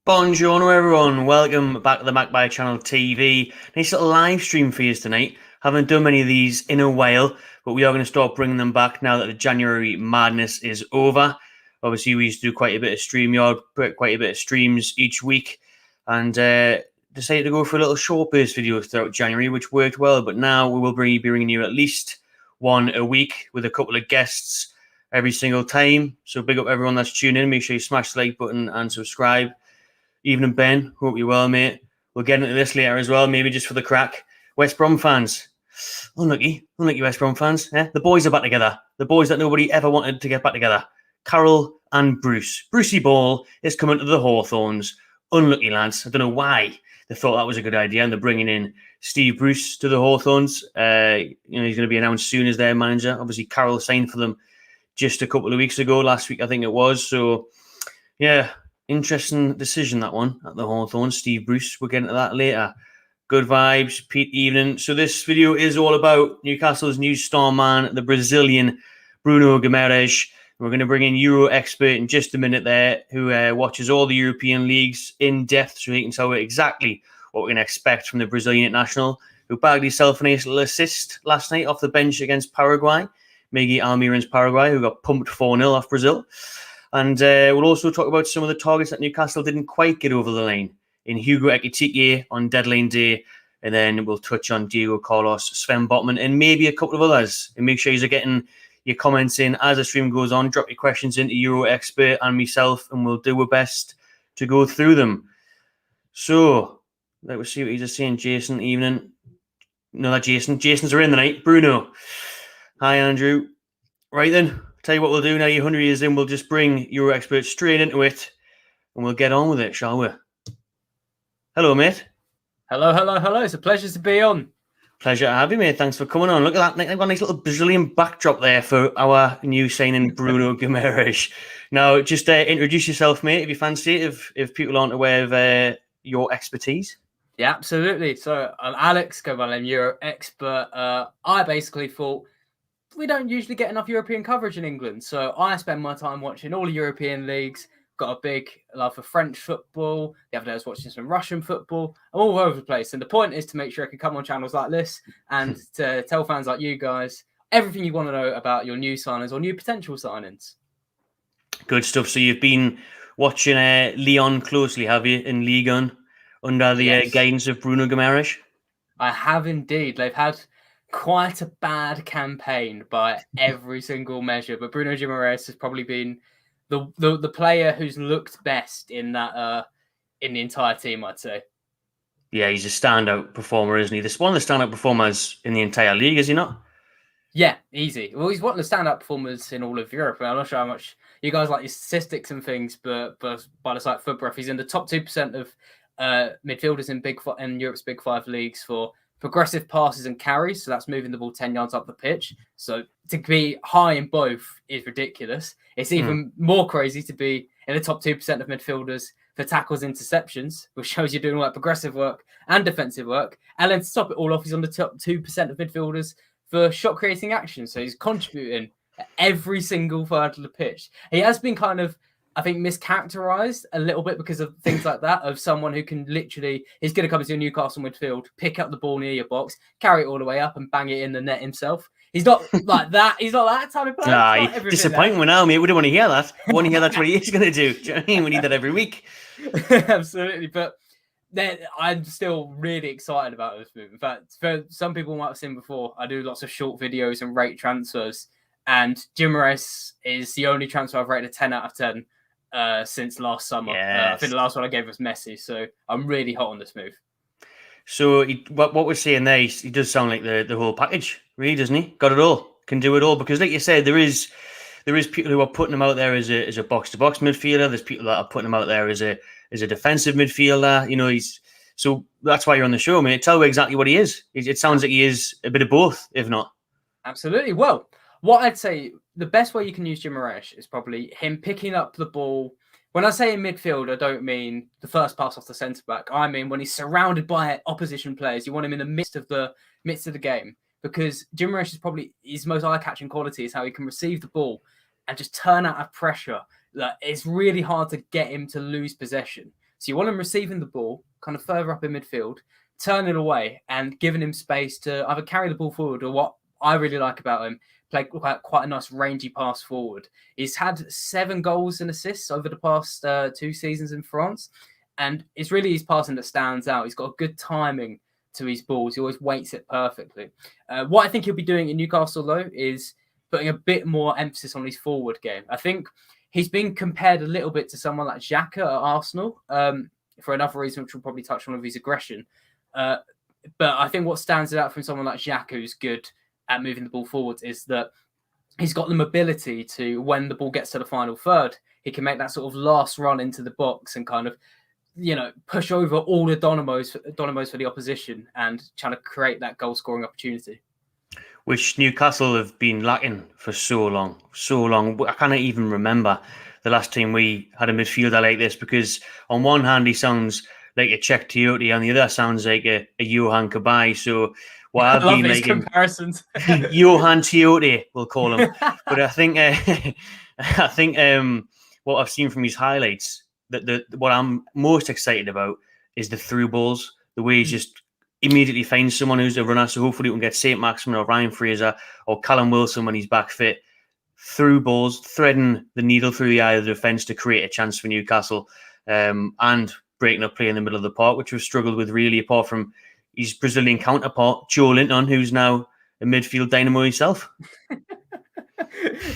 Buongiorno everyone, welcome back to the Magpie Channel TV. Nice little live stream for you tonight. Haven't done many of these in a while, but we are going to start bringing them back now that the January madness is over. Obviously, we used to do quite a bit of StreamYard, quite a bit of streams each week, and decided to go for a little short-burst videos throughout January, which worked well. But now we will be bringing you at least one a week with a couple of guests every single time. So big up everyone that's tuning in. Make sure you smash the like button and subscribe. Evening, Ben. Hope you're well, mate. We'll get into this later as well, maybe just for the crack. West Brom fans. Unlucky West Brom fans. The boys are back together. The boys that nobody ever wanted to get back together. Carol and Bruce. Brucey Ball is coming to the Hawthorns. Unlucky lads. I don't know why they thought that was a good idea, and they're bringing in Steve Bruce to the Hawthorns. He's going to be announced soon as their manager. Obviously, Carol signed for them just a couple of weeks ago. Last week, I think it was. So, yeah. Interesting decision, that one, at the Hawthorns. Steve Bruce, we'll get into that later. Good vibes, Pete Evening. So this video is all about Newcastle's new star man, the Brazilian Bruno Guimarães. We're going to bring in Euro expert in just a minute there, who watches all the European leagues in depth, so he can tell you exactly what we're going to expect from the Brazilian international, who bagged himself a nice little assist last night off the bench against Paraguay. Miguel Almiron's Paraguay, who got pumped 4-0 off Brazil. And we'll also talk about some of the targets that Newcastle didn't quite get over the line in Hugo Ekitiké on deadline day. And then we'll touch on Diego Carlos, Sven Botman, and maybe a couple of others. And make sure you're getting your comments in as the stream goes on. Drop your questions into Euro Expert and myself, and we'll do our best to go through them. So, let's see what he's just saying. Jason, evening. No, not Jason. Jason's are in the night. Bruno. Hi, Andrew. Right then. Tell you what we'll do now, you're 100 years in, we'll just bring Euro Expert straight into it and we'll get on with it, shall we? Hello, mate. Hello. It's a pleasure to be on. Pleasure to have you, mate. Thanks for coming on. Look at that. I've got a nice little Brazilian backdrop there for our new signing, Bruno Guimarães. Now, just introduce yourself, mate, if you fancy it, if people aren't aware of your expertise. Yeah, absolutely. So I'm Alex, go by the name Euro Expert. I basically thought, we don't usually get enough European coverage in England, so I spend my time watching all the European leagues. Got a big love for French football. The other day I was watching some Russian football. I'm all over the place, and the point is to make sure I can come on channels like this and to tell fans like you guys everything you want to know about your new signings or new potential signings. Good stuff. So you've been watching Lyon closely, have you, in Ligue 1 under the guidance of Bruno Guimarães? I have indeed. They've had quite a bad campaign by every single measure, but Bruno Guimarães has probably been the player who's looked best in that in the entire team, I'd say. Yeah, he's a standout performer, isn't he? This one of the standout performers in the entire league, is he not? Yeah, easy. Well, he's one of the standout performers in all of Europe. I'm not sure how much you guys like your statistics and things, but by the site Footbreath, he's in the top 2% of midfielders in Europe's Big Five leagues for progressive passes and carries, so that's moving the ball 10 yards up the pitch. So to be high in both is ridiculous. It's even more crazy to be in the top 2% of midfielders for tackles, interceptions, which shows you're doing all that progressive work and defensive work. And then to top it all off, he's on the top 2% of midfielders for shot creating action. So he's contributing at every single third of the pitch. He has been kind of, I think, mischaracterized a little bit because of things like that, of someone who can literally, he's going to come into a Newcastle midfield, pick up the ball near your box, carry it all the way up and bang it in the net himself. He's not like that. He's not that type of player. Nah, disappointing now, mate. We don't want to hear that. We want to hear that's what he is going to do. Do you know what I mean? We need that every week. Absolutely. But I'm still really excited about this move. In fact, for some people might have seen before, I do lots of short videos and rate transfers. And Guimarães is the only transfer I've rated a 10 out of 10. Since last summer. Yes. I think the last one I gave was Messi, so I'm really hot on this move. So what we're saying there, he does sound like the whole package, really, doesn't he? Got it all, can do it all. Because like you said, there is people who are putting him out there as a box-to-box midfielder. There's people that are putting him out there as a defensive midfielder. You know, so that's why you're on the show, mate. Tell me exactly what he is. It sounds like he is a bit of both, if not. Absolutely. Well, what I'd say, the best way you can use Guimarães is probably him picking up the ball. When I say in midfield, I don't mean the first pass off the centre-back. I mean when he's surrounded by opposition players. You want him in the midst of the game, because Guimarães is probably his most eye-catching quality is how he can receive the ball and just turn out of pressure. Like, it's really hard to get him to lose possession. So you want him receiving the ball, kind of further up in midfield, turning away and giving him space to either carry the ball forward or what I really like about him, play quite a nice rangy pass forward. He's had 7 goals and assists over the past 2 seasons in France. And it's really his passing that stands out. He's got a good timing to his balls. He always weights it perfectly. What I think he'll be doing in Newcastle, though, is putting a bit more emphasis on his forward game. I think he's been compared a little bit to someone like Xhaka at Arsenal for another reason, which we'll probably touch on, with his aggression. But I think what stands out from someone like Xhaka, who's good at moving the ball forwards, is that he's got the mobility to, when the ball gets to the final third, he can make that sort of last run into the box and kind of, push over all the Donamos for the opposition and trying to create that goal scoring opportunity. Which Newcastle have been lacking for so long. I can't even remember the last time we had a midfielder like this, because on one hand he sounds like a Czech Tiote, on the other sounds like a Johan Kabay. So what I've been making comparisons. Johan Tiote, we'll call him. But I think what I've seen from his highlights, that what I'm most excited about is the through balls, the way he's just immediately finds someone who's a runner. So hopefully we can get St. Maximin or Ryan Fraser or Callum Wilson when he's back fit. Through balls, threading the needle through the eye of the defence to create a chance for Newcastle, and breaking up play in the middle of the park, which we've struggled with really, apart from his Brazilian counterpart, Joe Linton, who's now a midfield dynamo himself.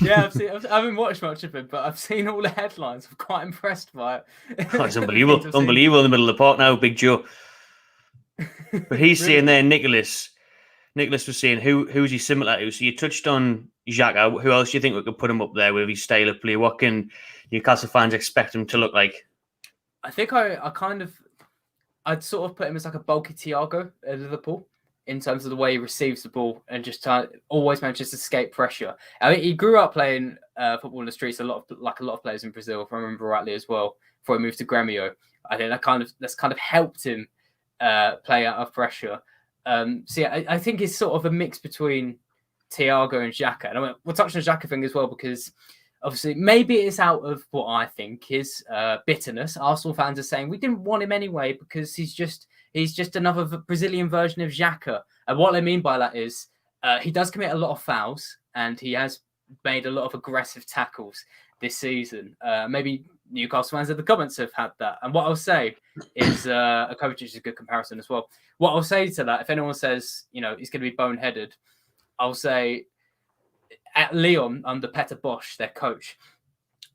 Yeah, I haven't watched much of it, but I've seen all the headlines. I'm quite impressed by it. Oh, it's unbelievable. Unbelievable in the middle of the park now, Big Joe. But he's really saying there, Nicholas was saying, who's he similar to? So you touched on Xhaka. Who else do you think we could put him up there with his style of play? What can Newcastle fans expect him to look like? I think I'd sort of put him as like a bulky Thiago at Liverpool, in terms of the way he receives the ball and just always manages to escape pressure. I mean, he grew up playing football in the streets, like a lot of players in Brazil, if I remember rightly as well, before he moved to Grêmio. I think that's kind of helped him play out of pressure. So yeah, I think it's sort of a mix between Thiago and Xhaka. And we'll touch on the Xhaka thing as well, because obviously maybe it's out of what I think is bitterness. Arsenal fans are saying we didn't want him anyway because he's just another Brazilian version of Xhaka. And what I mean by that is he does commit a lot of fouls, and he has made a lot of aggressive tackles this season. Maybe Newcastle fans in the comments have had that. And what I'll say is a coach is a good comparison as well. What I'll say to that, if anyone says, he's going to be boneheaded, I'll say at Lyon under Peter Bosz, their coach,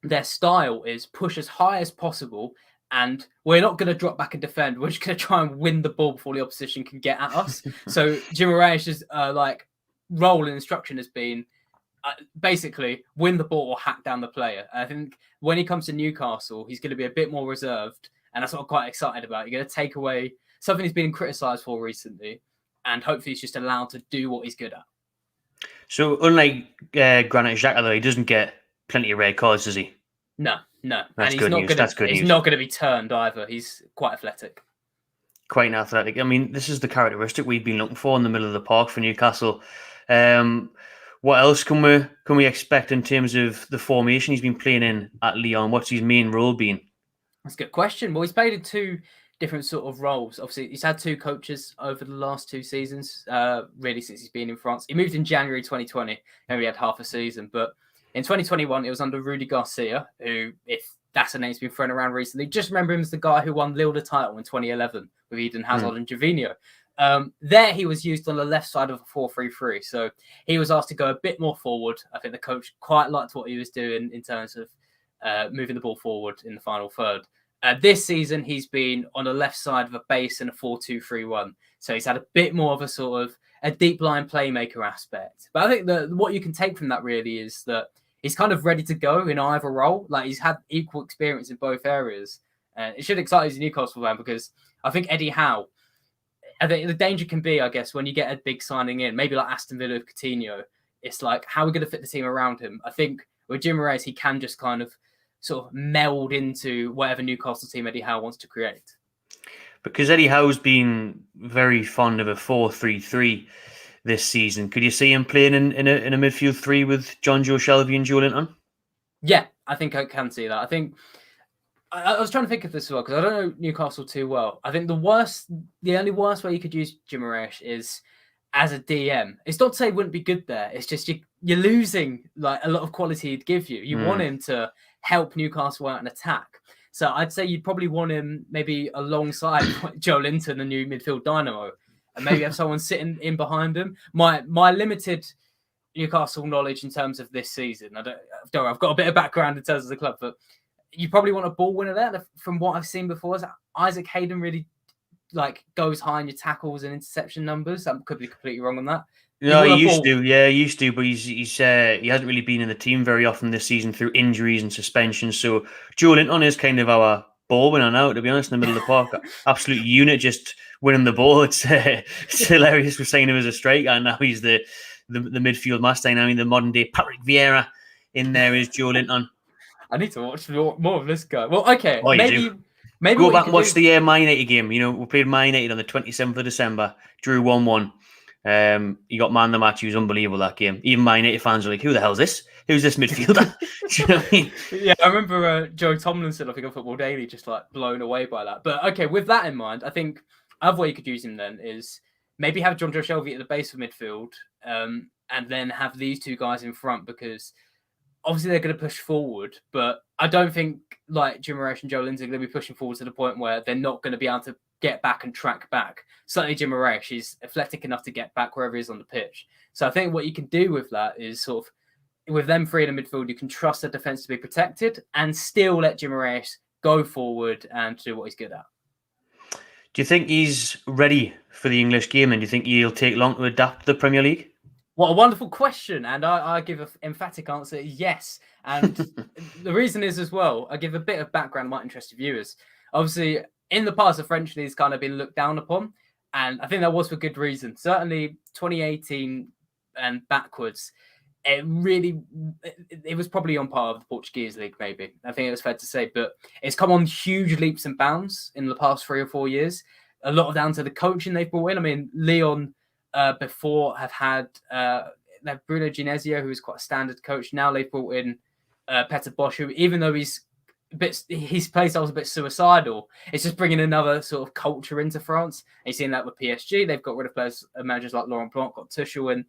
their style is push as high as possible, and we're not going to drop back and defend. We're just going to try and win the ball before the opposition can get at us. So Guimarães' role and instruction has been basically win the ball or hack down the player. I think when he comes to Newcastle, he's going to be a bit more reserved, and that's what I'm quite excited about. You're going to take away something he's been criticised for recently, and hopefully he's just allowed to do what he's good at. So unlike Granit Xhaka, though, he doesn't get plenty of red cards, does he? No. That's and he's good not news. Gonna, That's good he's news. not going to be turned either. He's quite athletic. Quite athletic. I mean, this is the characteristic we've been looking for in the middle of the park for Newcastle. What else can we expect in terms of the formation he's been playing in at Lyon? What's his main role been? That's a good question. Well, he's played in 2 different sort of roles. Obviously, he's had 2 coaches over the last 2 seasons, really since he's been in France. He moved in January 2020, and we had half a season. But in 2021, it was under Rudy Garcia, who, if that's a name that's been thrown around recently, just remember him as the guy who won Lille the title in 2011 with Eden Hazard and Gervinho. There he was used on the left side of a 4-3-3. So he was asked to go a bit more forward. I think the coach quite liked what he was doing in terms of moving the ball forward in the final third. This season, he's been on the left side of a base in a 4-2-3-1. So he's had a bit more of a sort of a deep line playmaker aspect. But I think that what you can take from that really is that he's kind of ready to go in either role. Like, he's had equal experience in both areas. And it should excite his Newcastle fan, because I think Eddie Howe, I think the danger can be, I guess, when you get a big signing in, maybe like Aston Villa with Coutinho, it's like, how are we going to fit the team around him? I think with Guimarães, he can just kind of sort of meld into whatever Newcastle team Eddie Howe wants to create. Because Eddie Howe's been very fond of a 4-3-3 this season. Could you see him playing in a midfield 3 with John Joe Shelby and Joe Linton? Yeah, I think I can see that. I think I was trying to think of this as well because I don't know Newcastle too well. I think the only worst way you could use Guimaraes is as a DM. It's not to say he wouldn't be good there. It's just you're losing like a lot of quality he'd give you. You want him to help Newcastle out and attack. So I'd say you'd probably want him maybe alongside Joe Linton, the new midfield dynamo, and maybe have someone sitting in behind him. My limited Newcastle knowledge in terms of this season, I've got a bit of background in terms of the club, but you probably want a ball winner there. From what I've seen before, is Isaac Hayden really like goes high in your tackles and interception numbers. I could be completely wrong on that. No, he used to. Yeah, he used to, but he hasn't really been in the team very often this season through injuries and suspensions. So Joe Linton is kind of our ball winner now, to be honest, in the middle of the park. Absolute unit, just winning the ball. It's hilarious. We're saying he was a striker, and now he's the midfield master. I mean, the modern day Patrick Vieira in there is Joe Linton. I need to watch more of this guy. Well, okay, maybe go back and watch the Man United game. You know, we played Man United on the 27th of December, drew 1-1. He got man of the match. He was unbelievable that game. Even Man United fans were like, "Who the hell is this? Who's this midfielder?" Do you know what I mean? Yeah, I remember Joe Tomlinson, I think on Football Daily, just like blown away by that. But okay, with that in mind, I think other way you could use him then is maybe have John Joe Shelby at the base of midfield, and then have these two guys in front because obviously they're going to push forward, but I don't think like Guimaraes and Joe Linton are going to be pushing forward to the point where they're not going to be able to get back and track back. Certainly Guimaraes is athletic enough to get back wherever he is on the pitch. So I think what you can do with that is sort of, with them three in the midfield, you can trust the defence to be protected and still let Guimaraes go forward and do what he's good at. Do you think he's ready for the English game, and do you think he'll take long to adapt to the Premier League? What a wonderful question. And I give an emphatic answer, yes. And the reason is as well, I give a bit of background might interest viewers. Obviously, in the past, the French league's kind of been looked down upon. And I think that was for good reason. Certainly 2018 and backwards, it was probably on par with the Portuguese league, maybe. I think it was fair to say. But it's come on huge leaps and bounds in the past 3 or 4 years. A lot of down to the coaching they've brought in. I mean, Lyon before have had Bruno Genesio, who is quite a standard coach. Now they've brought in Peter Bosch, who, even though his play style was a bit suicidal, it's just bringing another sort of culture into France. And you're seeing that with PSG. They've got rid of players, managers like Laurent Blanc, got Tuchel, and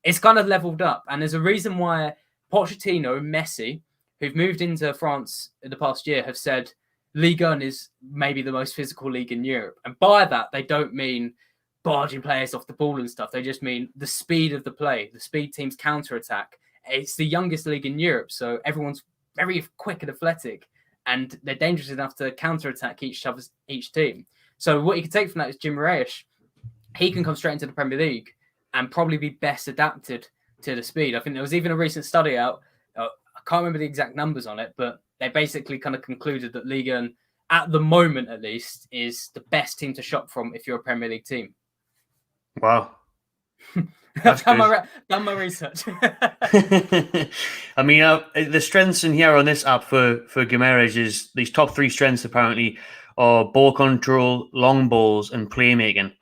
it's kind of leveled up. And there's a reason why Pochettino and Messi, who've moved into France in the past year, have said Ligue 1 is maybe the most physical league in Europe. And by that, they don't mean barging players off the ball and stuff. They just mean the speed of the play, the speed teams counter-attack. It's the youngest league in Europe, so everyone's very quick and athletic, and they're dangerous enough to counter-attack each team. So what you can take from that is Guimaraes. He can come straight into the Premier League and probably be best adapted to the speed. I think there was even a recent study out, I can't remember the exact numbers on it, but they basically kind of concluded that Ligue 1, at the moment at least, is the best team to shop from if you're a Premier League team. Wow. Done my research. I mean, the strengths in here on this app for Guimaraes is these top 3 strengths apparently are ball control, long balls, and playmaking,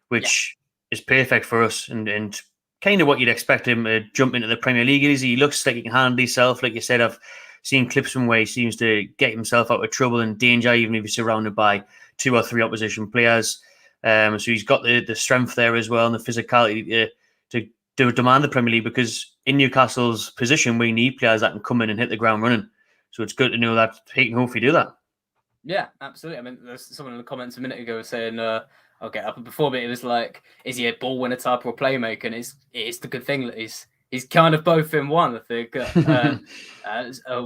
which is perfect for us and kind of what you'd expect him to jump into the Premier League. He looks like he can handle himself. Like you said, I've seen clips from where he seems to get himself out of trouble and danger, even if he's surrounded by 2 or 3 opposition players. So he's got the strength there as well and the physicality to demand the Premier League, because in Newcastle's position, we need players that can come in and hit the ground running. So it's good to know that he can hopefully do that. Yeah, absolutely. I mean, there's someone in the comments a minute ago saying, I'll get up before, but it was like, is he a ball winner type or a playmaker? And it's the good thing that he's kind of both in one, I think.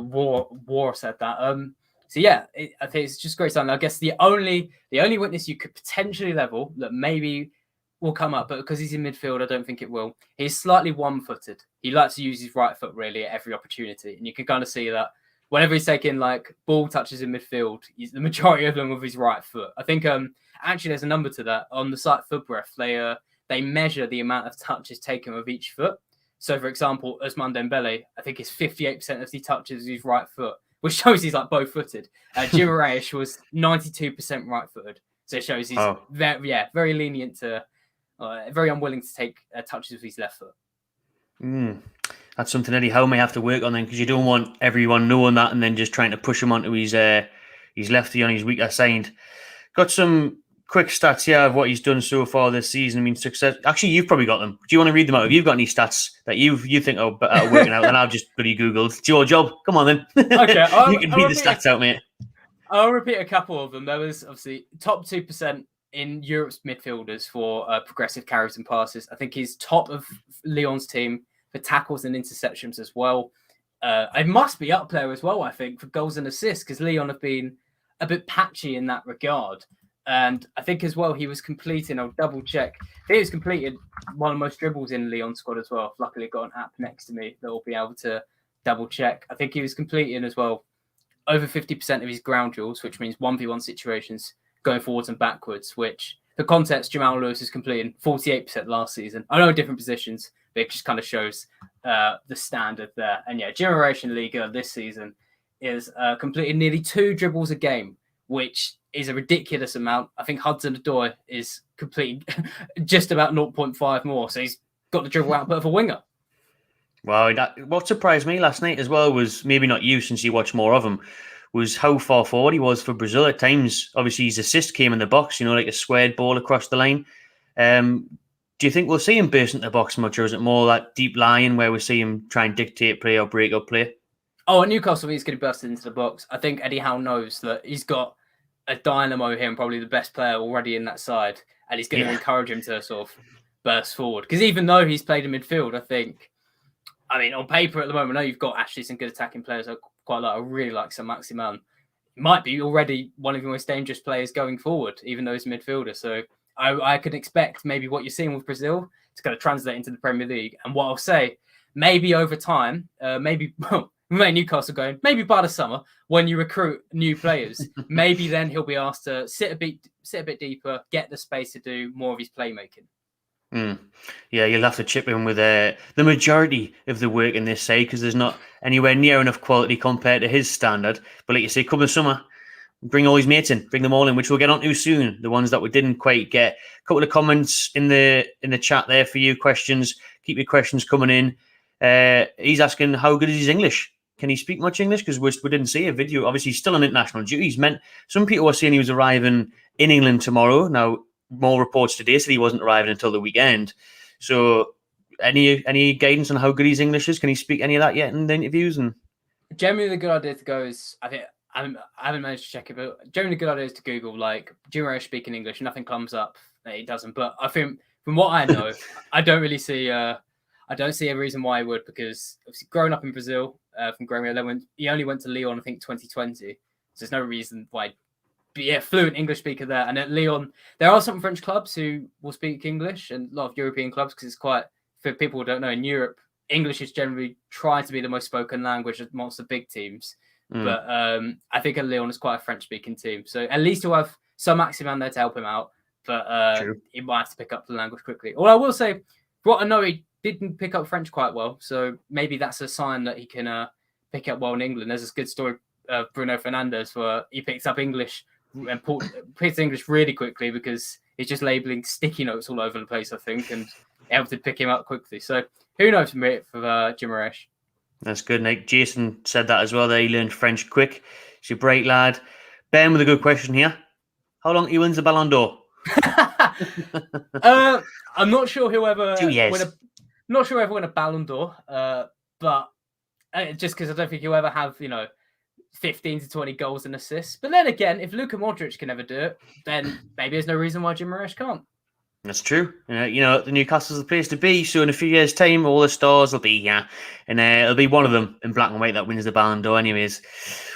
War said that. So yeah, I think it's just great something. I guess the only witness you could potentially level that maybe will come up, but because he's in midfield, I don't think it will. He's slightly one-footed. He likes to use his right foot really at every opportunity, and you can kind of see that whenever he's taking like ball touches in midfield, the majority of them with his right foot. I think actually there's a number to that on the site FootBref. They measure the amount of touches taken with each foot. So for example, Ousmane Dembele, I think it's 58% of the touches with his right foot, which shows he's like both-footed. Guimaraes was 92% right-footed, so it shows he's very lenient to, very unwilling to take touches with his left foot. That's something Eddie Howe may have to work on then, because you don't want everyone knowing that and then just trying to push him onto his He's lefty on his week I signed. Got some quick stats here of what he's done so far this season. I mean, success. Actually, you've probably got them. Do you want to read them out? Have you got any stats that you think are working out? Then I've just bloody Googled. It's your job. Come on then. Okay, you can read the stats out, mate. I'll repeat a couple of them. There was obviously top 2% in Europe's midfielders for progressive carries and passes. I think he's top of Lyon's team for tackles and interceptions as well. It must be up there as well, I think, for goals and assists, because Lyon have been a bit patchy in that regard. And I think as well, he was completing, I'll double check. He was completed one of the most dribbles in Lyon squad as well. Luckily, got an app next to me that will be able to double check. I think he was completing as well over 50% of his ground duels, which means 1v1 situations going forwards and backwards, which for context, Jamal Lewis is completing 48% last season. I know different positions, but it just kind of shows the standard there. And yeah, Generation Liga this season is completing nearly 2 dribbles a game, which is a ridiculous amount. I think Hudson-Odoi is completing just about 0.5 more. So he's got the dribble output of a winger. Wow, what surprised me last night as well was, maybe not you since you watch more of him, was how far forward he was for Brazil at times. Obviously, his assist came in the box, like a squared ball across the line. Do you think we'll see him burst into the box much, or is it more that deep lying where we see him try and dictate play or break up play? Oh, at Newcastle, he's going to burst into the box. I think Eddie Howe knows that he's got a dynamo here and probably the best player already in that side, and he's going to encourage him to sort of burst forward. Because even though he's played in midfield, I mean, on paper at the moment, I know you've got actually some good attacking players. I really like St. Maximin. He might be already one of the most dangerous players going forward, even though he's a midfielder. So I could expect maybe what you're seeing with Brazil to kind of translate into the Premier League. And what I'll say, maybe over time, Newcastle going, maybe by the summer, when you recruit new players, maybe then he'll be asked to sit a bit deeper, get the space to do more of his playmaking. Yeah, you'll have to chip in with the majority of the work in this side, because there's not anywhere near enough quality compared to his standard. But like you say, come the summer, bring all his mates in, bring them all in, which we'll get on to soon. The ones that we didn't quite get. A couple of comments in the chat there for you. Questions. Keep your questions coming in. He's asking, how good is his English? Can he speak much English? Because we didn't see a video. Obviously, he's still on international duty. Some people were saying he was arriving in England tomorrow. Now, more reports today said he wasn't arriving until the weekend. So, any guidance on how good his English is? Can he speak any of that yet in the interviews? And generally, the good idea to go is, I think, I haven't managed to check it, but generally, the good idea is to Google like Guimaraes speaking English. Nothing comes up that he doesn't. But I think from what I know, I don't really see. I don't see a reason why he would, because obviously growing up in Brazil, from Grêmio, he only went to Lyon, I think 2020. So there's no reason why. But yeah, fluent English speaker there. And at Lyon, there are some French clubs who will speak English, and a lot of European clubs, because it's quite, for people who don't know, in Europe, English is generally tried to be the most spoken language amongst the big teams. But I think at Lyon is quite a French-speaking team. So at least he'll have some Maximan there to help him out. But he might have to pick up the language quickly. Well, I will say, for what I know, he didn't pick up French quite well. So maybe that's a sign that he can pick up well in England. There's this good story of Bruno Fernandes where he picks up English and picks English really quickly because he's just labeling sticky notes all over the place, I think, and able to pick him up quickly. So who knows for Guimaraes? That's good, Nick. Jason said that as well, that he learned French quick. He's a bright lad. Ben with a good question here. How long he wins the Ballon d'Or? I'm not sure whoever 2 years. Not sure whoever win a Ballon d'Or, but just because I don't think he'll ever have 15 to 20 goals and assists. But then again, if Luka Modric can ever do it, then maybe there's no reason why Guimaraes can't. That's true. The Newcastle's the place to be. So in a few years' time, all the stars will be here, and it'll be one of them in black and white that wins the Ballon d'Or. Anyways,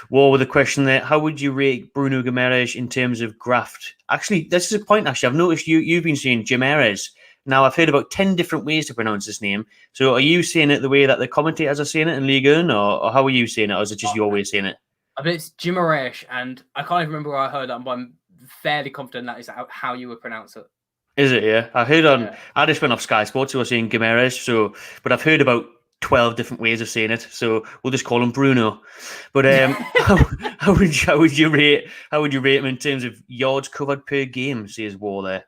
War with a question there: how would you rate Bruno Guimarães in terms of graft? Actually, this is a point. Actually, I've noticed you've been saying Guimarães. Now I've heard about 10 different ways to pronounce this name. So are you saying it the way that the commentators are saying it in Ligue 1, or how are you saying it, or is it just your way of saying it? I mean, it's Guimarães, and I can't even remember where I heard that, but I'm fairly confident that is how you would pronounce it. Is it? Yeah, I heard I just went off Sky Sports who were saying Guimarães, but I've heard about 12 different ways of saying it, so we'll just call him Bruno. But how would you rate him in terms of yards covered per game? Says War there.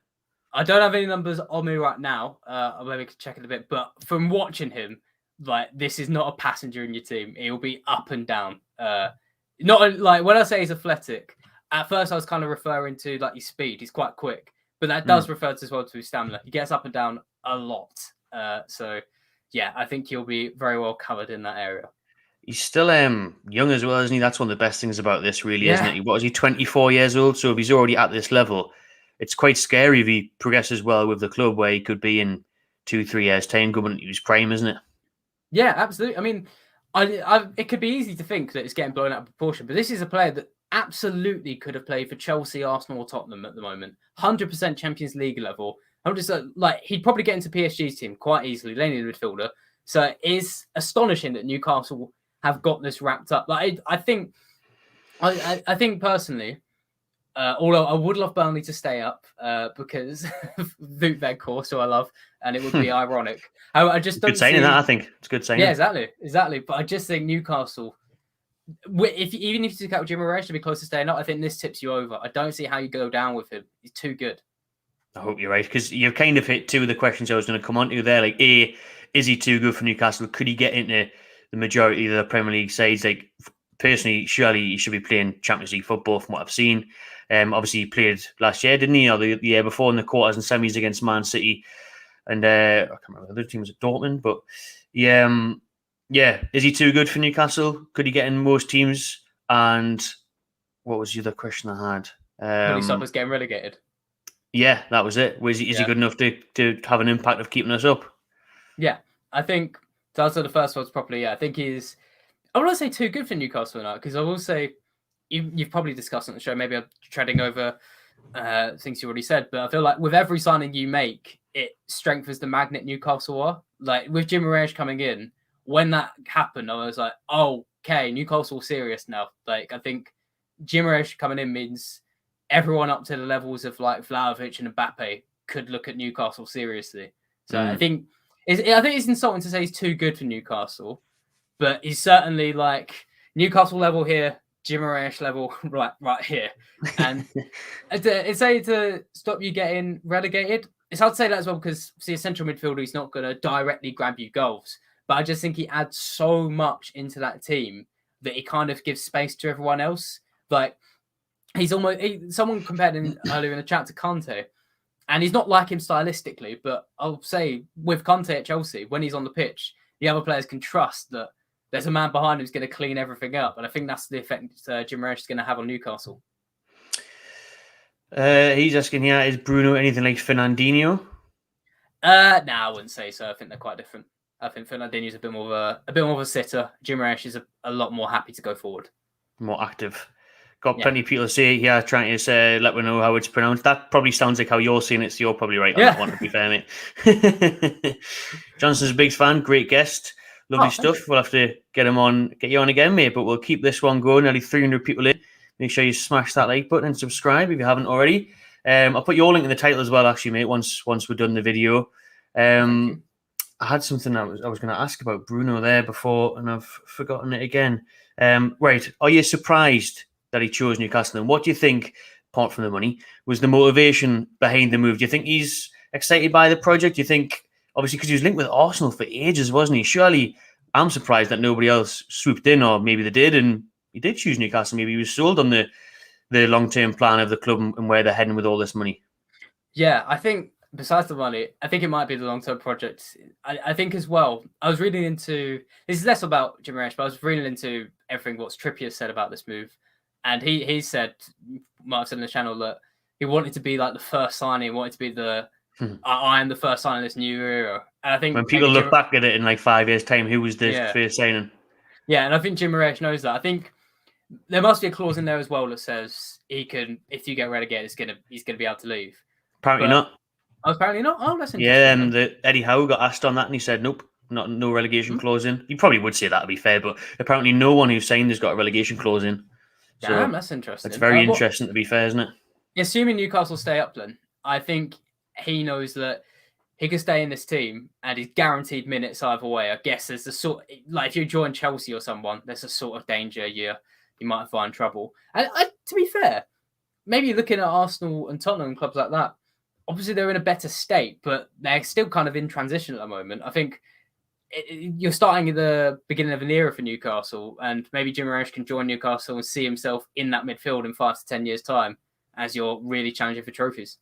I don't have any numbers on me right now. I'll maybe check it a bit, but from watching him, this is not a passenger in your team. He'll be up and down. Not like when I say he's athletic, at first I was kind of referring to like his speed. He's quite quick, but that does refer to as well to his stamina. He gets up and down a lot. So yeah, I think he'll be very well covered in that area. He's still young as well, isn't he? That's one of the best things about this, really, isn't Yeah. it? What is he, 24 years old? So if he's already at this level, it's quite scary if he progresses well with the club, where he could be in 2-3 years' time, going into his prime, isn't it? Yeah, absolutely. I mean, it could be easy to think that it's getting blown out of proportion, but this is a player that absolutely could have played for Chelsea, Arsenal, or Tottenham at the moment. 100% Champions League level. I'm just like, he'd probably get into PSG's team quite easily, laning the midfielder. So it is astonishing that Newcastle have got this wrapped up. Like, I think personally, although I would love Burnley to stay up because Wout Weghorst, who I love, and it would be ironic. I just don't good saying that. I think it's good saying. Yeah, exactly. But I just think Newcastle, even if you took out Jim Moraes to be close to staying up, I think this tips you over. I don't see how you go down with him. He's too good. I hope you're right, because you've kind of hit two of the questions I was going to come on to there. Like, A, is he too good for Newcastle? Could he get into the majority of the Premier League sides? Like, personally, surely he should be playing Champions League football from what I've seen. Obviously, he played last year, didn't he? Or the year before in the quarters and semis against Man City. And I can't remember the other team was at Dortmund. But yeah, is he too good for Newcastle? Could he get in most teams? And what was the other question I had? Will he stop us getting relegated? Yeah, that was it. Is he good enough to have an impact of keeping us up? Yeah, I think to answer the first one's properly. Yeah, I think he's. I wouldn't say too good for Newcastle now, because I will say you've probably discussed on the show. Maybe I'm treading over things you already said, but I feel like with every signing you make, it strengthens the magnet Newcastle are. Like with Jim Moraes coming in, when that happened, I was like, oh, okay, Newcastle serious now. Like I think Jim Moraes coming in means everyone up to the levels of like Vlahovic and Mbappe could look at Newcastle seriously. So I think it's insulting to say he's too good for Newcastle, but he's certainly like Newcastle level here, Jim Moraes level right here. And to stop you getting relegated, it's hard to say that as well, because see, a central midfielder, he's not going to directly grab you goals. But I just think he adds so much into that team that he kind of gives space to everyone else. Like he's almost someone compared him earlier in the chat to Conte, and he's not like him stylistically. But I'll say with Conte at Chelsea, when he's on the pitch, the other players can trust that there's a man behind him who's going to clean everything up. And I think that's the effect Jim Moraes is going to have on Newcastle. He's asking here, is Bruno anything like Fernandinho? No, I wouldn't say so. I think they're quite different. I think Fernandinho's a bit more of a sitter. Jim Moraes is a lot more happy to go forward. More active. Got plenty of people to say here, trying to say, let me know how it's pronounced. That probably sounds like how you're saying it, so you're probably right on that one, to be fair, mate. Johnson's a big fan, great guest. Lovely stuff. We'll have to get you on again, mate, but we'll keep this one going. Nearly 300 people in. Make sure you smash that like button and subscribe if you haven't already. I'll put your link in the title as well, actually, mate, once we're done the video. I had something I was going to ask about Bruno there before, and I've forgotten it again. Right. Are you surprised that he chose Newcastle? And what do you think, apart from the money, was the motivation behind the move? Do you think he's excited by the project? Do you think, obviously, because he was linked with Arsenal for ages, wasn't he? Surely I'm surprised that nobody else swooped in, or maybe they did, and he did choose Newcastle. Maybe he was sold on the long-term plan of the club and where they're heading with all this money. Yeah, I think besides the money, I think it might be the long-term project. I think as well, I was reading into, this is less about Jim Moraes, but I was reading into everything what Trippier said about this move. And he said, might have said on the channel, that he wanted to be like the first signing, wanted to be I am the first signing of this new era. And I think when people look back at it in like 5 years' time, who was the first signing? Yeah, and I think Jim Moraes knows that. I think there must be a clause in there as well that says he can, if you get relegated, he's gonna be able to leave. Apparently not. Oh, apparently not. Oh, that's interesting. Yeah, Eddie Howe got asked on that, and he said, "Nope, no relegation clause in." You probably would say that, to be fair, but apparently no one who signed has got a relegation clause in. So damn, that's interesting. It's very interesting, to be fair, isn't it? Assuming Newcastle stay up, then I think he knows that he can stay in this team and he's guaranteed minutes either way. I guess there's the sort, like if you join Chelsea or someone, there's a sort of danger you might find trouble. And to be fair, maybe looking at Arsenal and Tottenham clubs like that, obviously they're in a better state, but they're still kind of in transition at the moment. I think you're starting at the beginning of an era for Newcastle, and maybe Guimarães can join Newcastle and see himself in that midfield in 5 to 10 years' time as you're really challenging for trophies.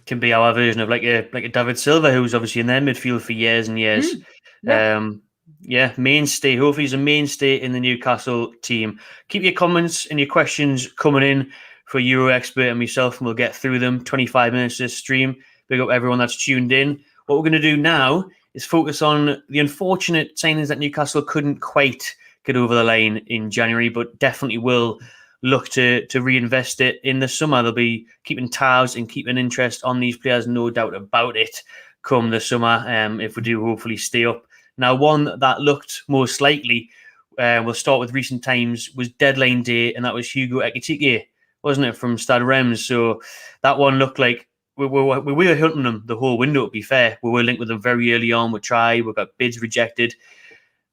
Can be our version of like a David Silva, who's obviously in their midfield for years and years. Yeah. Mainstay. Hopefully, he's a mainstay in the Newcastle team. Keep your comments and your questions coming in for Euro Expert and myself, and we'll get through them. 25 minutes this stream. Big up everyone that's tuned in. What we're going to do now is focus on the unfortunate signings that Newcastle couldn't quite get over the line in January, but definitely will look to reinvest it in the summer. They'll be keeping tabs and keeping interest on these players, no doubt about it, come the summer, if we do hopefully stay up. Now, one that looked most likely, we'll start with recent times, was deadline day, and that was Hugo Ekitiké, wasn't it, from Stade Reims? So that one looked like we were hunting them the whole window, to be fair. We were linked with them very early on. We tried, we got bids rejected.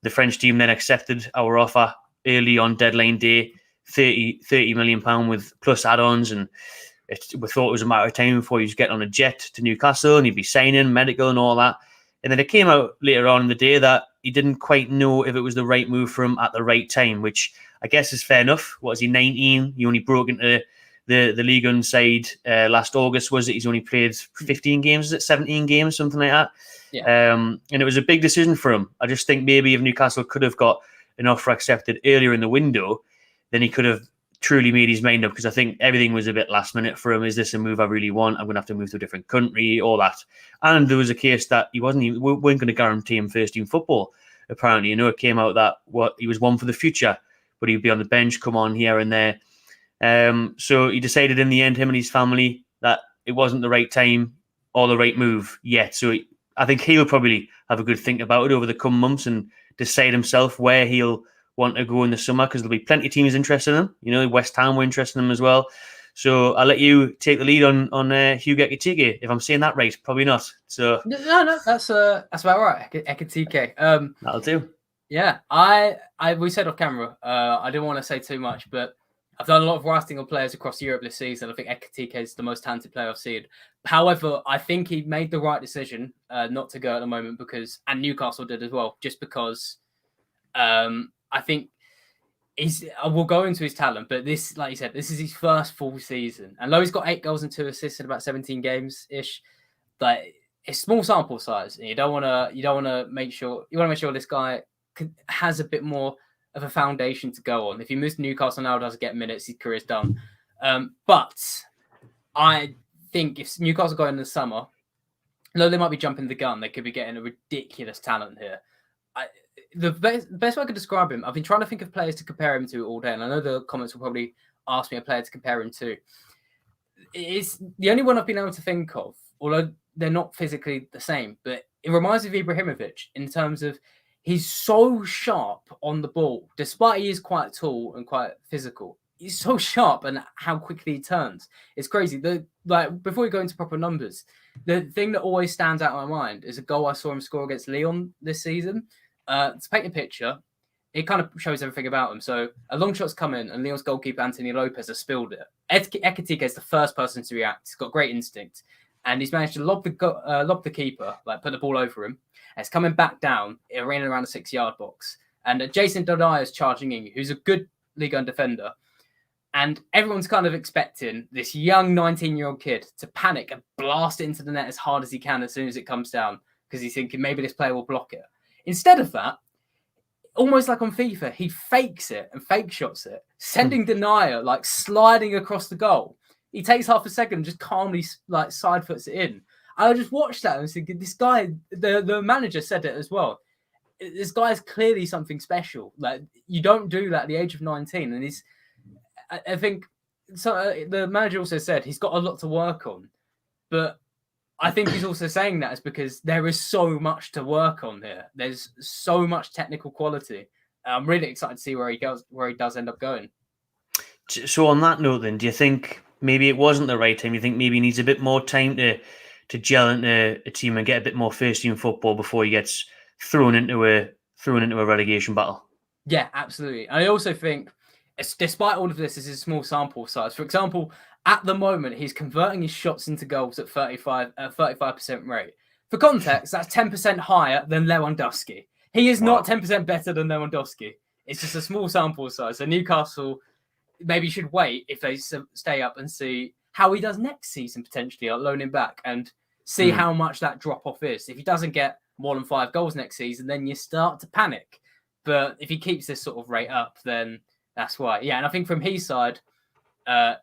The French team then accepted our offer early on deadline day, £30 million with plus add-ons, and we thought it was a matter of time before he was getting on a jet to Newcastle and he'd be signing medical and all that. And then it came out later on in the day that he didn't quite know if it was the right move for him at the right time, which I guess is fair enough. What is he, 19? He only broke into the Ligue 1 side last August, was it? He's only played 15 games, is it 17 games, something like that? Yeah. And it was a big decision for him. I just think maybe if Newcastle could have got an offer accepted earlier in the window, then he could have truly made his mind up, because I think everything was a bit last minute for him. Is this a move I really want? I'm going to have to move to a different country, all that. And there was a case that we weren't going to guarantee him first team football, apparently. It came out that he was one for the future, but he'd be on the bench, come on here and there. So he decided in the end, him and his family, that it wasn't the right time or the right move yet. So I think he'll probably have a good think about it over the coming months and decide himself where he'll want to go in the summer, because there'll be plenty of teams interested in him. West Ham were interested in him as well. So I'll let you take the lead on Hugo Ekitiké. If I'm saying that right, probably not. So no, that's about right. Ekitiké. That'll do. Yeah, we said off camera. I didn't want to say too much, but I've done a lot of writing on players across Europe this season. I think Ekitiké is the most talented player I've seen. However, I think he made the right decision not to go at the moment, and Newcastle did as well, just because I think we'll go into his talent, but this, like you said, this is his first full season. And though he's got 8 goals and 2 assists in about 17 games-ish, but it's small sample size. And you want to make sure this guy has a bit more of a foundation to go on. If he moves to Newcastle now, doesn't get minutes, his career's done. But I think if Newcastle go in the summer, though they might be jumping the gun, they could be getting a ridiculous talent here. The best way I could describe him, I've been trying to think of players to compare him to all day, and I know the comments will probably ask me a player to compare him to. It's the only one I've been able to think of, although they're not physically the same, but it reminds me of Ibrahimovic in terms of he's so sharp on the ball, despite he is quite tall and quite physical. He's so sharp, and how quickly he turns. It's crazy. Before we go into proper numbers, the thing that always stands out in my mind is a goal I saw him score against Lyon this season. To paint a picture, it kind of shows everything about him. So a long shot's come in, and Lyon's goalkeeper Anthony Lopez has spilled it. Ekitiké is the first person to react. He's got great instinct, and he's managed to lob the keeper, put the ball over him. And it's coming back down, around the 6-yard box. And Jason Dodai is charging in, who's a good Ligue 1 defender. And everyone's kind of expecting this young 19-year-old kid to panic and blast it into the net as hard as he can as soon as it comes down, because he's thinking maybe this player will block it. Instead of that, almost like on FIFA, he fakes it and fake shots it, sending Denier sliding across the goal. He takes half a second and just calmly side foots it in. I just watched that and was thinking, this guy, the manager said it as well. This guy is clearly something special. You don't do that at the age of 19. And I think the manager also said he's got a lot to work on, but I think he's also saying that is because there is so much to work on here. There's so much technical quality. I'm really excited to see where he does end up going. So on that note, then, do you think maybe it wasn't the right time? You think maybe he needs a bit more time to gel into a team and get a bit more first team football before he gets thrown into a relegation battle? Yeah, absolutely. I also think, despite all of this, is a small sample size. For example, at the moment, he's converting his shots into goals at 35% rate. For context, that's 10% higher than Lewandowski. He is not 10% better than Lewandowski. It's just a small sample size. So Newcastle maybe should wait if they stay up and see how he does next season, potentially. I'll loan him back and see how much that drop-off is. If he doesn't get more than 5 goals next season, then you start to panic. But if he keeps this sort of rate up, then that's why. Yeah, and I think from his side,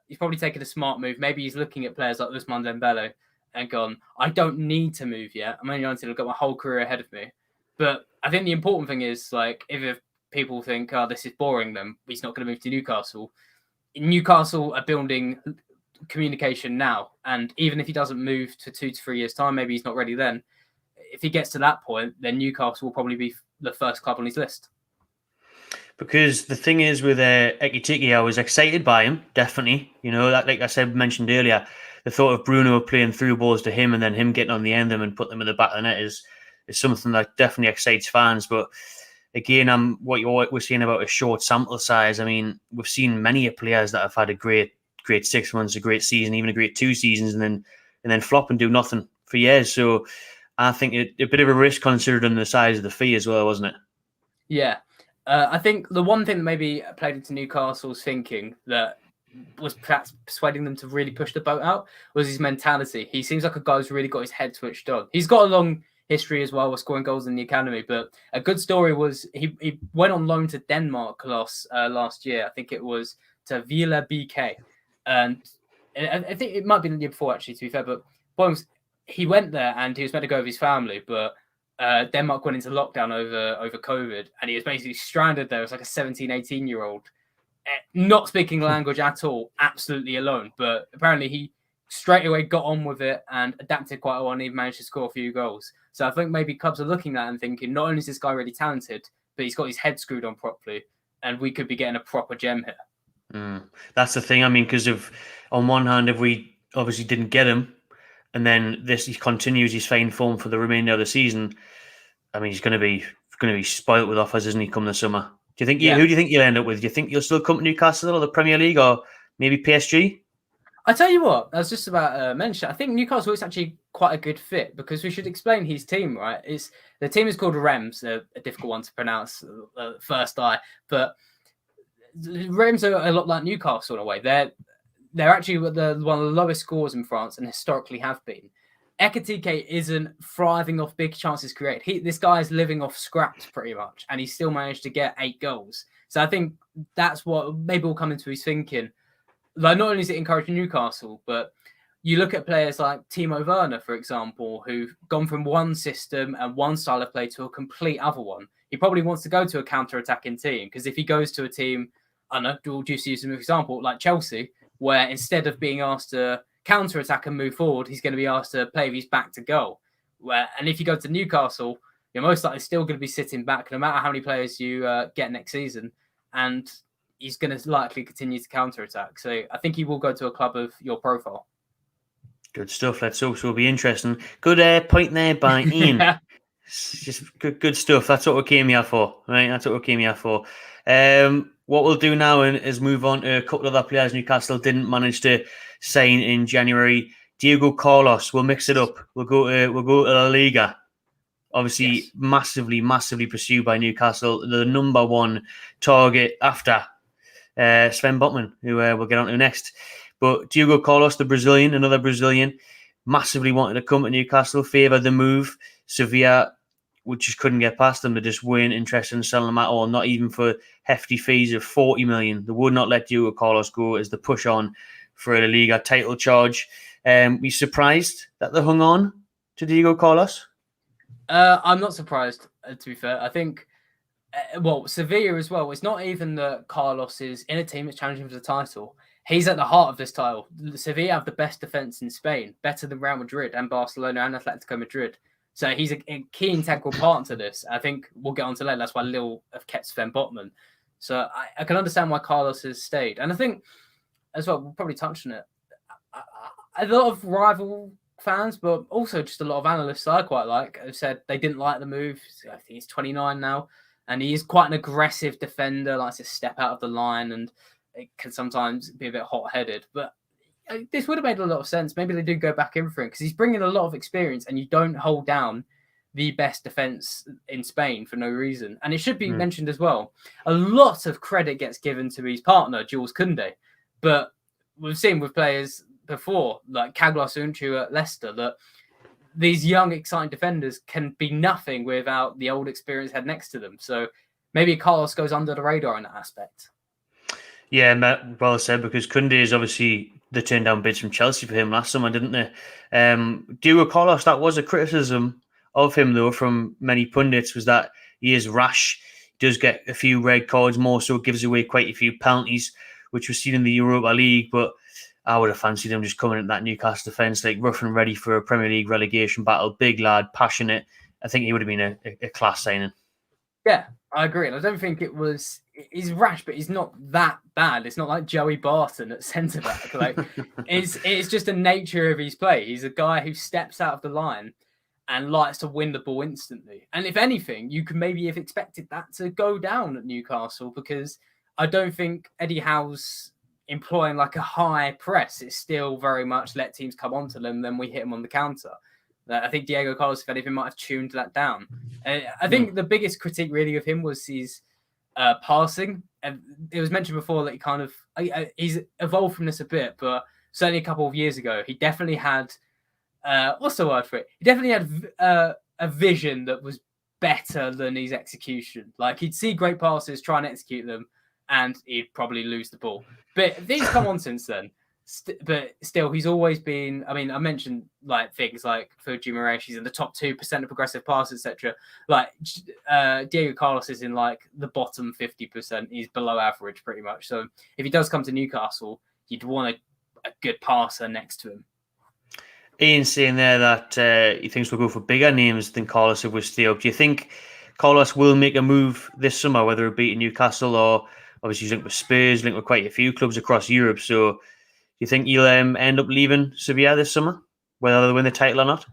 he's probably taken a smart move. Maybe he's looking at players like Ousmane Dembele and gone, I don't need to move yet. I'm only 19, I've got my whole career ahead of me. But I think the important thing is, like, if people think, oh, this is boring, then he's not going to move to Newcastle. Newcastle are building communication now. And even if he doesn't move to 2 to 3 years' time, maybe he's not ready then. If he gets to that point, then Newcastle will probably be the first club on his list. Because the thing is with Ekitiké, I was excited by him, definitely. You know, that, like I said, mentioned earlier, the thought of Bruno playing through balls to him and then him getting on the end of them and put them in the back of the net is something that definitely excites fans. But again, what we're saying about a short sample size. I mean, we've seen many players that have had a great 6 months, a great season, even a great 2 seasons, and then flop and do nothing for years. So I think a bit of a risk considering the size of the fee as well, wasn't it? Yeah. I think the one thing that maybe played into Newcastle's thinking that was perhaps persuading them to really push the boat out was his mentality. He seems like a guy who's really got his head switched on. He's got a long history as well with scoring goals in the academy, but a good story was he went on loan to Denmark last year. I think it was to Villa BK. And I think it might be the year before, actually, to be fair, but he went there and he was meant to go with his family, but Denmark went into lockdown over COVID, and he was basically stranded there as like a 17, 18-year-old, not speaking the language at all, absolutely alone. But apparently he straight away got on with it and adapted quite well, and even managed to score a few goals. So I think maybe clubs are looking at it and thinking, not only is this guy really talented, but he's got his head screwed on properly, and we could be getting a proper gem here. That's the thing. I mean, because on one hand, if we obviously didn't get him, and then he continues his fine form for the remainder of the season, I mean, he's going to be spoilt with offers, isn't he, come the summer? Do you think? Who do you think you'll end up with? Do you think you'll still come to Newcastle or the Premier League or maybe PSG? I tell you what, I was just about to mention. I think Newcastle is actually quite a good fit because we should explain his team, right? The team is called Reims, a difficult one to pronounce first eye, but Reims are a lot like Newcastle in a way. They're actually one of the lowest scorers in France and historically have been. Ekitiké isn't thriving off big chances created. This guy is living off scraps pretty much, and he still managed to get 8 goals. So I think that's what maybe will come into his thinking. Like, not only is it encouraging Newcastle, but you look at players like Timo Werner, for example, who've gone from one system and one style of play to a complete other one. He probably wants to go to a counter-attacking team, because if he goes to a team, I don't know, we'll just use an example, like Chelsea, where instead of being asked to counter-attack and move forward, he's going to be asked to play with his back to goal. And if you go to Newcastle, you're most likely still going to be sitting back, no matter how many players you get next season. And he's going to likely continue to counter-attack. So I think he will go to a club of your profile. Good stuff. Let's hope so. It'll be interesting. Good point there by Ian. Yeah. Just good stuff. That's what we came here for, right? That's what we came here for. What we'll do now is move on to a couple of other players Newcastle didn't manage to sign in January. Diego Carlos. We'll mix it up. We'll go to La Liga. Obviously, yes. massively pursued by Newcastle. The number one target after Sven Botman, who we'll get on to next. But Diego Carlos, the Brazilian, another Brazilian, massively wanted to come to Newcastle, favoured the move. Sevilla, we just couldn't get past them. They just weren't interested in selling him at all, not even for hefty fees of 40 million. They would not let Diego Carlos go as they push on for a La Liga title charge. We surprised that they hung on to Diego Carlos? I'm not surprised, to be fair. I think, Sevilla as well. It's not even that Carlos is in a team that's challenging for the title. He's at the heart of this title. Sevilla have the best defence in Spain, better than Real Madrid and Barcelona and Atletico Madrid. So he's a key integral part to this. I think we'll get on to later. That's why Lille have kept Sven Botman. So I can understand why Carlos has stayed. And I think, as well, we'll probably touch on it. A lot of rival fans, but also just a lot of analysts I quite like, have said they didn't like the move. I think he's 29 now. And he is quite an aggressive defender, likes to step out of the line, and it can sometimes be a bit hot-headed. But this would have made a lot of sense. Maybe they do go back in for him because he's bringing a lot of experience, and you don't hold down the best defense in Spain for no reason. And it should be mentioned as well, a lot of credit gets given to his partner, Jules Koundé. But we've seen with players before, like Carlos Unchu at Leicester, that these young, exciting defenders can be nothing without the old experienced head next to them. So maybe Carlos goes under the radar in that aspect. Yeah, Matt, well said, because Koundé is obviously the turned down bids from Chelsea for him last summer, didn't they? Diego Carlos, that was a criticism of him, though, from many pundits, was that he is rash. He does get a few red cards, more so gives away quite a few penalties, which was seen in the Europa League. But I would have fancied him just coming into that Newcastle defence, like rough and ready for a Premier League relegation battle. Big lad, passionate. I think he would have been a class signing. Yeah, I agree. And I don't think it was... He's rash, but he's not that bad. It's not like Joey Barton at centre-back. Like, it's just the nature of his play. He's a guy who steps out of the line and likes to win the ball instantly. And if anything, you could maybe have expected that to go down at Newcastle, because I don't think Eddie Howe's employing like a high press. It's still very much let teams come onto them, then we hit them on the counter. I think Diego Carlos, if anything, might have tuned that down. I think the biggest critique really of him was his passing. And it was mentioned before that he kind of he's evolved from this a bit, but certainly a couple of years ago, he definitely had what's the word for it? He definitely had a vision that was better than his execution. Like, he'd see great passes, try and execute them, and he'd probably lose the ball. But these come on since then. But still, he's always been... I mean, I mentioned like things like for Guimarães, he's in the top 2% of progressive passes, etc. Like, Diego Carlos is in like the bottom 50%. He's below average pretty much. So if he does come to Newcastle, you'd want a good passer next to him. Ian's saying there that he thinks we'll go for bigger names than Carlos if we stay up. Do you think Carlos will make a move this summer, whether it be to Newcastle or obviously he's linked with Spurs, linked with quite a few clubs across Europe? So do you think he'll end up leaving Sevilla this summer, whether they win the title or not?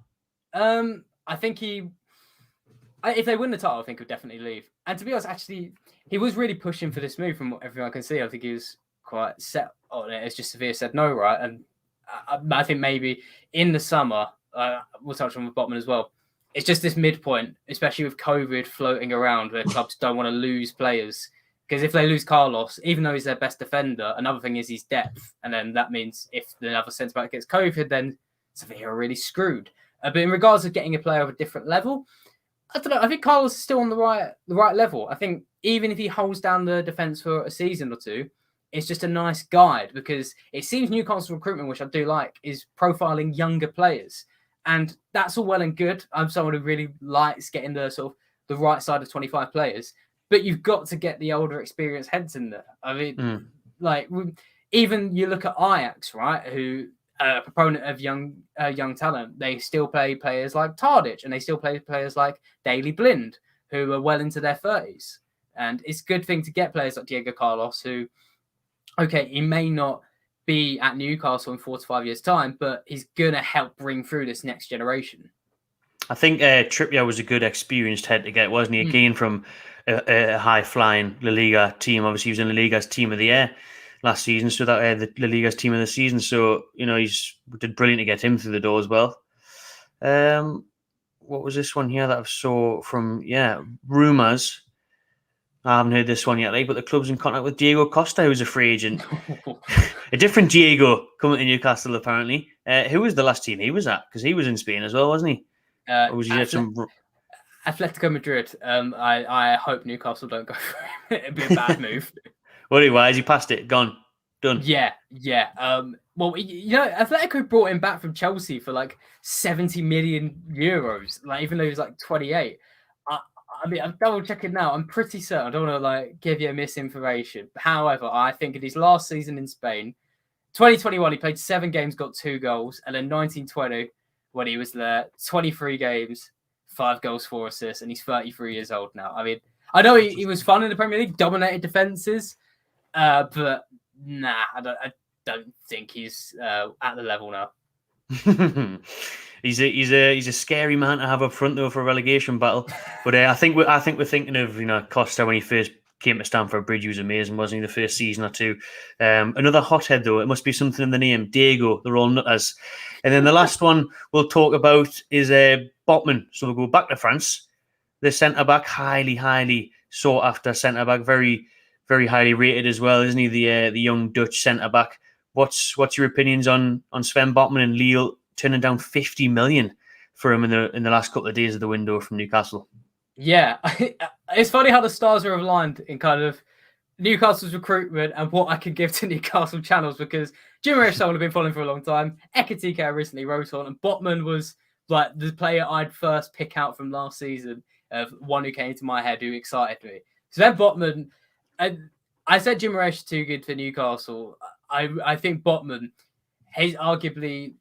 I think if they win the title, I think he'll definitely leave. And to be honest, actually, he was really pushing for this move from what everyone can see. I think he was quite set on it. It's just Sevilla said no, right? And I think maybe in the summer, we'll touch on with Botman as well. It's just this midpoint, especially with COVID floating around, where clubs don't want to lose players. Because if they lose Carlos, even though he's their best defender, another thing is his depth. And then that means if the other centre-back gets COVID, then Sevilla are really screwed. But in regards to getting a player of a different level, I don't know. I think Carlos is still on the right level. I think even if he holds down the defence for a season or two, it's just a nice guide, because it seems Newcastle recruitment, which I do like, is profiling younger players. And that's all well and good. I'm someone who really likes getting the sort of the right side of 25 players. But you've got to get the older, experienced heads in there. I mean, like, even you look at Ajax, right, who a proponent of young talent, they still play players like Tadic, and they still play players like Daley Blind, who are well into their 30s. And it's a good thing to get players like Diego Carlos, who, okay, he may not be at Newcastle in 4 to 5 years' time, but he's going to help bring through this next generation. I think Trippier was a good experienced head to get, wasn't he? Again, from a high-flying La Liga team. Obviously, he was in La Liga's team of the year last season, so that the La Liga's team of the season. So, you know, he's did brilliant to get him through the door as well. What was this one here that I saw from, rumours? I haven't heard this one yet, but the club's in contact with Diego Costa, who's a free agent. A different Diego coming to Newcastle, apparently. Who was the last team he was at? Because he was in Spain as well, wasn't he? Or was he at some... Atletico Madrid. I hope Newcastle don't go for him. It'd be a bad move. Why is he passed it? Gone. Done. Yeah. Well, you know, Atletico brought him back from Chelsea for like 70 million euros. Like, even though he was like 28. I mean, I'm double checking now. I'm pretty certain. I don't want to like give you misinformation. However, I think in his last season in Spain, 2021, he played 7 games, got 2 goals, and then 1920, when he was there, 23 games, 5 goals, 4 assists, and he's 33 years old now. I mean, I know he was fun in the Premier League, dominated defenses, but nah, I don't think he's at the level now. He's a scary man to have up front though for a relegation battle. But I think we're thinking of, you know, Costa when he first came to Stamford Bridge, he was amazing, wasn't he, the first season or two? Another hothead, though, it must be something in the name, Diego, they're all nutters. And then the last one we'll talk about is Botman. So we'll go back to France. The centre-back, highly sought after centre-back, very, very highly rated as well, isn't he, the young Dutch centre-back? What's your opinions on Sven Botman and Lille turning down 50 million for him in the last couple of days of the window from Newcastle? Yeah, it's funny how the stars are aligned in kind of Newcastle's recruitment and what I can give to Newcastle channels, because Guimarães someone I've been following for a long time. Ekitiké I recently wrote on, and Botman was like the player I'd first pick out from last season, of one who came to my head who excited me. So then Botman, I said Guimarães too good for Newcastle. I think Botman is arguably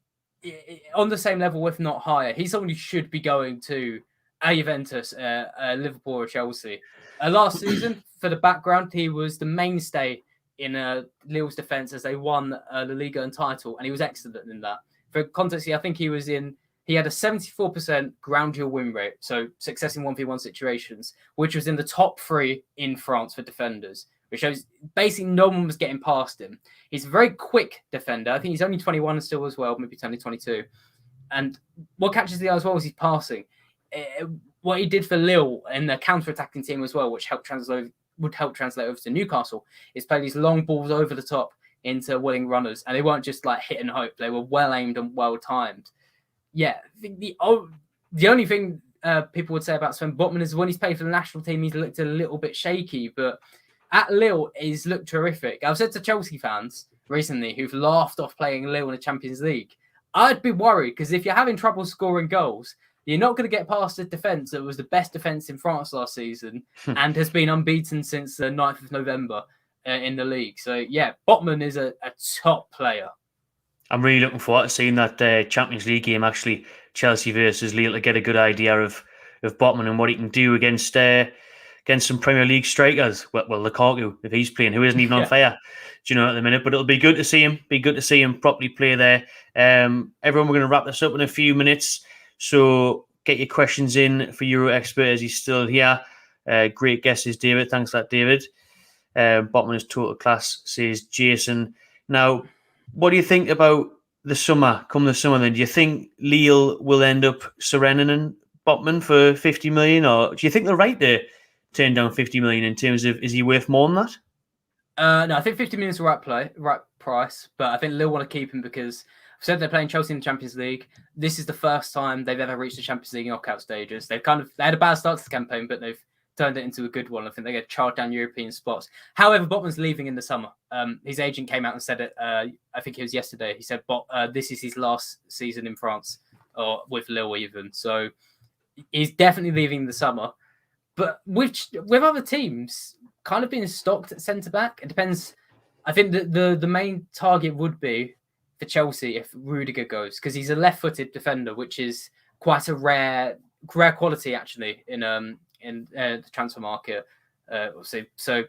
on the same level, if not higher. He's someone who should be going to a Juventus, Liverpool, or Chelsea. Last season, for the background, he was the mainstay in Lille's defence as they won the La Liga and title, and he was excellent in that. For context, I think he had a 74% ground duel win rate, so success in 1v1 situations, which was in the top 3 in France for defenders, which shows basically no one was getting past him. He's a very quick defender. I think he's only 21 still as well, maybe only 22. And what catches the eye as well is his passing. What he did for Lille and the counter-attacking team as well, which would help translate over to Newcastle, is play these long balls over the top into willing runners, and they weren't just like hit and hope. They were well aimed and well timed. Yeah, the only thing people would say about Sven Botman is when he's played for the national team, he's looked a little bit shaky, but at Lille, he's looked terrific. I've said to Chelsea fans recently who've laughed off playing Lille in the Champions League, I'd be worried, because if you're having trouble scoring goals, you're not going to get past the defence that was the best defence in France last season and has been unbeaten since the 9th of November in the league. So, yeah, Botman is a top player. I'm really looking forward to seeing that Champions League game, actually, Chelsea versus Lille, to get a good idea of Botman and what he can do against some Premier League strikers. Well, Lukaku, if he's playing, who isn't even on fire, do you know, at the minute. But it'll be good to see him. Properly play there. Everyone, we're going to wrap this up in a few minutes. So get your questions in for Euro Expert as he's still here. Great guesses, David. Thanks for that, David. Botman is total class, says Jason. Now, what do you think about the summer? Come the summer, then, do you think Lille will end up surrendering Botman for 50 million, or do you think they're right to turn down 50 million in terms of, is he worth more than that? No, I think 50 million is the right price, but I think Lille want to keep him because I've said they're playing Chelsea in the Champions League. This is the first time they've ever reached the Champions League knockout stages. They had a bad start to the campaign, but they've turned it into a good one. I think they get charged down European spots. However, Botman's leaving in the summer. His agent came out and said it. I think it was yesterday. He said, this is his last season in France, or with Lille even. So he's definitely leaving in the summer. But with other teams kind of being stocked at centre-back, it depends. I think the main target would be for Chelsea if Rudiger goes, because he's a left-footed defender, which is quite a rare quality actually in the transfer market. So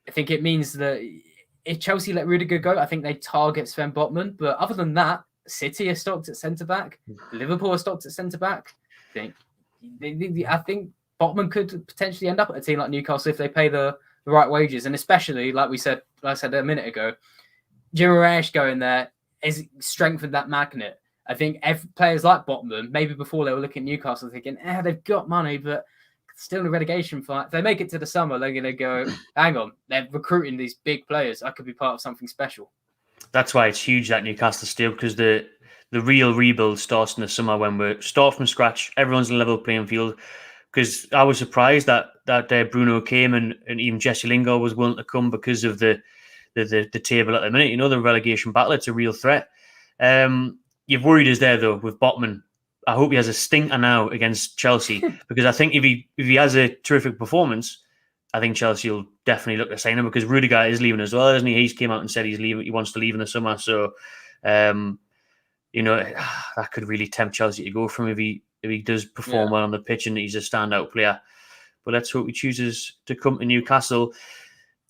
I think it means that if Chelsea let Rudiger go, I think they target Sven Botman. But other than that, City are stocked at centre-back. Liverpool are stocked at centre-back. I think Botman could potentially end up at a team like Newcastle if they pay the right wages. And especially, like I said a minute ago, Guimarães going there has strengthened that magnet. I think players like Botman, maybe before they were looking at Newcastle thinking, they've got money, but still in a relegation fight. If they make it to the summer, they're going to go, hang on, they're recruiting these big players. I could be part of something special. That's why it's huge that Newcastle still, because the real rebuild starts in the summer when we start from scratch. Everyone's on a level playing field. Because I was surprised that Bruno came and even Jesse Lingard was willing to come because of the table at the minute. You know, the relegation battle, it's a real threat. You've worried us there, though, with Botman. I hope he has a stinker now against Chelsea, because I think if he has a terrific performance, I think Chelsea will definitely look to sign him, because Rudiger is leaving as well, isn't he? He's came out and said he's leaving. He wants to leave in the summer. So, you know, that could really tempt Chelsea to go from if he does perform well on the pitch and he's a standout player. But let's hope he chooses to come to Newcastle.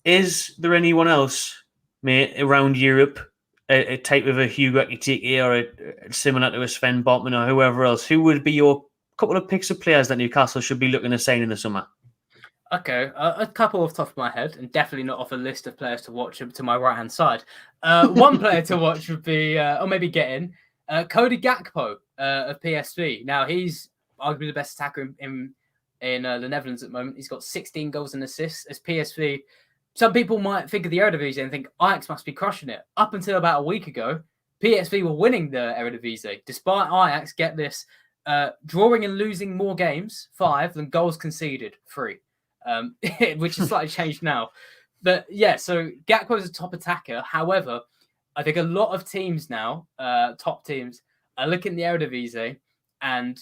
Is there anyone else, mate, around Europe, a type of a Hugo Ekitiké or similar to a Sven Botman or whoever else, who would be your couple of picks of players that Newcastle should be looking to sign in the summer? Okay, a couple off the top of my head, and definitely not off a list of players to watch to my right-hand side. One player to watch would be, or maybe get in, Cody Gakpo of PSV. Now, he's arguably the best attacker in the Netherlands at the moment. He's got 16 goals and assists. As PSV, some people might think of the Eredivisie and think Ajax must be crushing it. Up until about a week ago, PSV were winning the Eredivisie, despite Ajax, get this, drawing and losing more games, 5, than goals conceded, 3. Which is slightly changed now. But yeah, so Gakpo is a top attacker. However, I think a lot of teams now, top teams, are looking at the Eredivisie and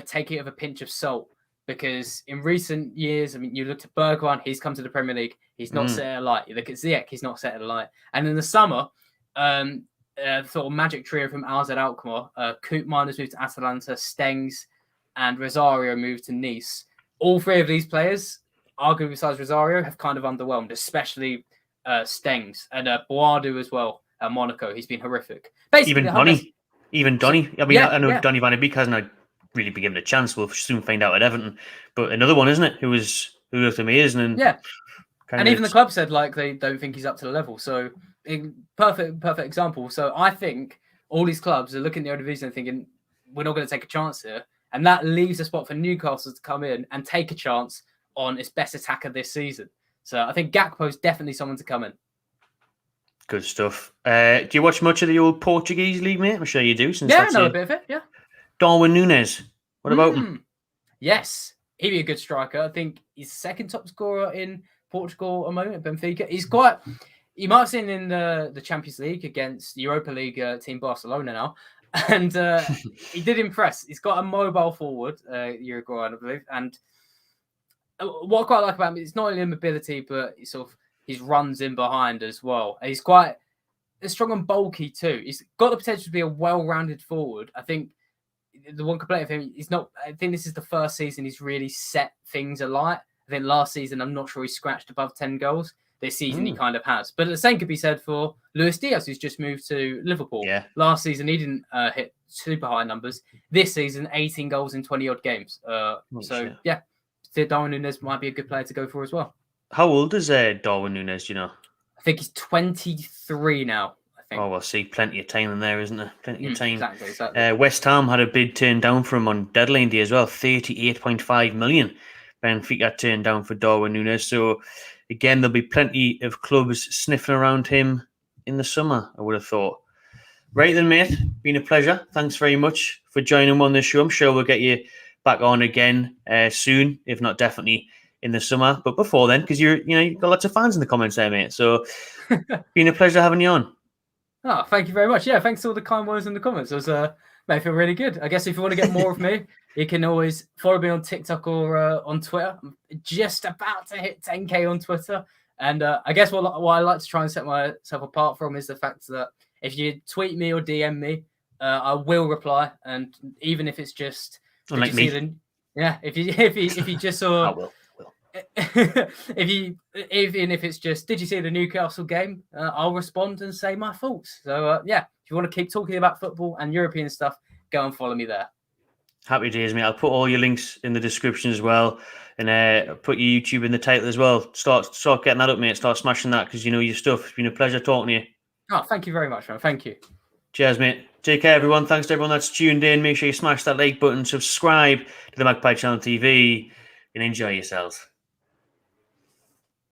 take it with a pinch of salt. Because in recent years, I mean, you look at Bergwijn, he's come to the Premier League, he's not set a light. You look at Ziyech, he's not set a light. And in the summer, sort of magic trio from AZ Alkmaar, Koopman has moved to Atalanta, Stengs and Rosario moved to Nice. All 3 of these players, arguably besides Rosario, have kind of underwhelmed, especially Stengs and Boadu as well at Monaco. He's been horrific. Basically, even Donny. I mean, I know Donny van de Beek hasn't really been given a chance. We'll soon find out at Everton. But another one, isn't it? Who looked amazing. And even the club said like they don't think he's up to the level. So perfect example. So I think all these clubs are looking at the Eredivisie and thinking we're not going to take a chance here, and that leaves a spot for Newcastle to come in and take a chance on its best attacker this season. So I think Gakpo is definitely someone to come in. Good stuff. Do you watch much of the old Portuguese league, mate? I'm sure you do. I know a bit of it, yeah. Darwin Núñez. What about him? Yes, he'd be a good striker. I think he's second top scorer in Portugal at the moment at Benfica. He's quite... You might have seen in the Champions League against the Europa League team Barcelona now. And he did impress. He's got a mobile forward, Uruguayan, I believe. And what I quite like about him is not only mobility, but his runs in behind as well. He's quite strong and bulky too. He's got the potential to be a well-rounded forward. I think the one complaint of him, I think this is the first season he's really set things alight. I think last season, I'm not sure he scratched above 10 goals. This season, he kind of has. But the same could be said for Luis Diaz, who's just moved to Liverpool. Yeah. Last season, he didn't hit super high numbers. This season, 18 goals in 20-odd games. Darwin Núñez might be a good player to go for as well. How old is Darwin Núñez, do you know? I think he's 23 now. Oh, well, see, plenty of time in there, isn't there? Plenty of time. Exactly. West Ham had a bid turned down for him on deadline day as well, 38.5 million. Benfica turned down for Darwin Núñez. So, again, there'll be plenty of clubs sniffing around him in the summer, I would have thought. Right then, mate, been a pleasure. Thanks very much for joining on this show. I'm sure we'll get you back on again soon, if not definitely in the summer. But before then, because you've got lots of fans in the comments there, mate. So, been a pleasure having you on. Oh, thank you very much. Yeah, thanks for all the kind words in the comments. It was made me feel really good. I guess if you want to get more of me, you can always follow me on TikTok or on Twitter. I'm just about to hit 10K on Twitter. And I guess what I like to try and set myself apart from is the fact that if you tweet me or DM me, I will reply. And even if it's just... Unlike me. If you just saw... I will. Even if it's just, did you see the Newcastle game? I'll respond and say my thoughts. So if you want to keep talking about football and European stuff, go and follow me there. Happy days, mate. I'll put all your links in the description as well, and put your YouTube in the title as well. Start getting that up, mate. Start smashing that because you know your stuff. It's been a pleasure talking to you. Oh, thank you very much, man. Thank you. Cheers, mate. Take care, everyone. Thanks to everyone that's tuned in. Make sure you smash that like button, subscribe to the Magpie Channel TV, and enjoy yourselves.